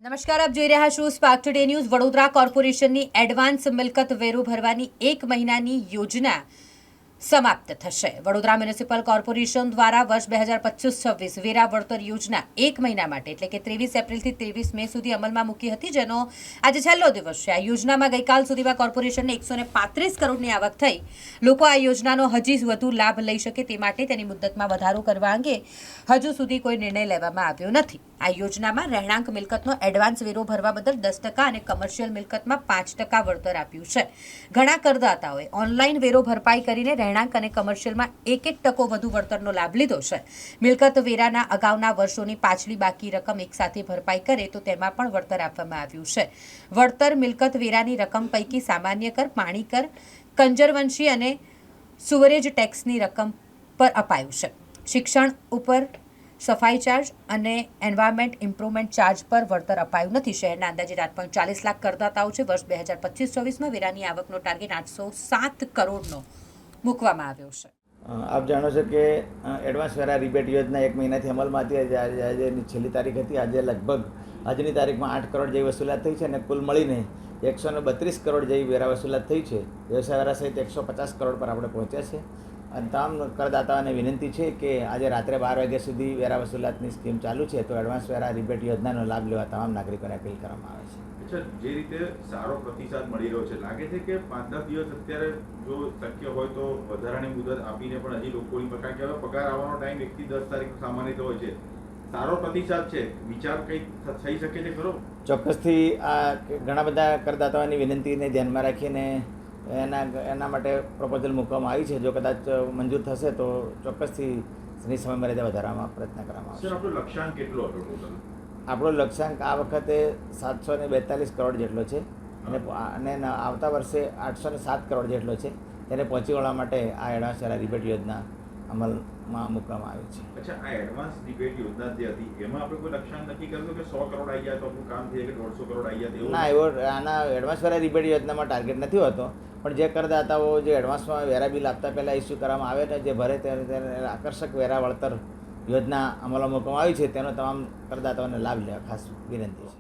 નમસ્કાર, આપ જોઈ રહ્યા છો સ્પાર્ક ટુડે ન્યૂઝ. વડોદરા કોર્પોરેશનની એડવાન્સ મિલકત વેરો ભરવાની 1 મહિનાની યોજના સમાપ્ત થશે. વડોદરા મ્યુનિસિપલ કોર્પોરેશન દ્વારા વર્ષ 2025-26 વેરા વળતર યોજના 1 મહિના માટે એટલે કે 23 એપ્રિલથી 23 મે સુધી અમલમાં મૂકી હતી, જેનો આજે છેલ્લો દિવસ છે. આ યોજનામાં ગઈકાલ સુધીમાં કોર્પોરેશનને 135 કરોડની આવક થઈ. લોકો આ યોજનાનો હજી વધુ લાભ લઈ શકે તે માટે તેની મુદ્દતમાં વધારો કરવા અંગે હજુ સુધી કોઈ નિર્ણય લેવામાં આવ્યો નથી. આ યોજનામાં રહેણાંક મિલકતનો એડવાન્સ વેરો ભરવા બદલ 10% અને કમર્શિયલ મિલકતમાં 5% વળતર આપ્યું છે. ઘણા કરદાતાઓએ ઓનલાઈન વેરો ભરપાઈ કરીને રહેણાંક અને કમર્શિયલમાં 1% વધુ વળતરનો લાભ લીધો છે. મિલકત વેરાના અગાઉના વર્ષોની પાછલી બાકી રકમ એકસાથે ભરપાઈ કરે તો તેમાં પણ વળતર આપવામાં આવ્યું છે. વળતર મિલકત વેરાની રકમ પૈકી સામાન્ય કર, પાણી કર, કંજરવંશી અને સુવરેજ ટેક્સની રકમ પર અપાયું છે. શિક્ષણ ઉપર સફાઈ ચાર્જ અને એન્વાયરમેન્ટ ઇમ્પ્રુવમેન્ટ ચાર્જ પર વળતર અપાયું નથી. શહેરના અંદાજે 7.40 લાખ કરદાતાઓ છે. વર્ષ 2025-26માં વેરાની આવકનો ટાર્ગેટ 807 કરોડનો મૂકવામાં આવ્યો છે. આપ જાણો છો કે એડવાન્સ વેરા રિબેટ યોજના 1 મહિનાથી અમલમાં હતી. આજની છેલ્લી તારીખ હતી. આજે લગભગ આજની તારીખમાં 8 કરોડ જેવી વસૂલાત થઈ છે અને કુલ મળીને 132 કરોડ જેવી વેરા વસૂલાત થઈ છે. વ્યવસાય વેરા સહિત 150 કરોડ પર આપણે પહોંચ્યા છે. અને તમામ કરદાતાઓને વિનંતી છે કે આજે રાત્રે 12 વાગ્યા સુધી વેરા વસૂલાતની સ્કીમ ચાલુ છે, તો એડવાન્સ વેરા રિબેટ યોજનાનો લાભ લેવા તમામ નાગરિકોને અપીલ કરવામાં આવે છે. જે રીતે સારો પ્રતિસાદ મળી રહ્યો છે, લાગે છે કે 5-10 દિવસ અત્યારે જો શક્ય હોય તો વધારાની મુદત આપીને પણ હજી લોકોની પ્રકાર કે હવે પગાર આવવાનો ટાઈમ 1 થી 10 તારીખ સામાન્ય હોય છે, સારો પ્રતિસાદ છે, વિચાર કંઈક થઈ શકે છે ખરો? ચોક્કસથી આ ઘણા બધા કરદાતાઓની વિનંતીને ધ્યાનમાં રાખીને એના માટે પ્રપોઝલ મૂકવામાં આવી છે. જો કદાચ મંજૂર થશે તો ચોક્કસથી એની સમયમર્યાદા વધારવામાં પ્રયત્ન કરવામાં આવશે. સર, આપણો લક્ષ્યાંક કેટલો હતો ટોટલ? આપણો લક્ષ્યાંક આ વખતે 742 કરોડ જેટલો છે અને આવતા વર્ષે 807 કરોડ જેટલો છે. તેને પહોંચી વળવા માટે આ એડવાન્સ વેરા રિબેટ યોજના અમલમાં મૂકવામાં આવી છે. અચ્છા, આ એડવાન્સ રિબેટ યોજના જે હતી એમાં આપણે કોઈ લક્ષ્યાંક નક્કી કર્યું કે 100 કરોડ આવી જાય તો આપણું કામ થઈ જાય, કે 150 કરોડ આવી જાય? ના, એવો આના એડવાન્સ વેરા રિબેટ યોજનામાં ટાર્ગેટ નથી હોતો, પણ જે કરદાતાઓ જે એડવાન્સમાં વેરા બિલ આપતા પહેલાં ઇસ્યુ કરવામાં આવે ને જે ભરે તેને આકર્ષક વેરા વળતર યોજના અમલમાં મૂકવામાં આવી છે, તેનો તમામ કરદાતાઓને લાભ લેવા ખાસ વિનંતી છે.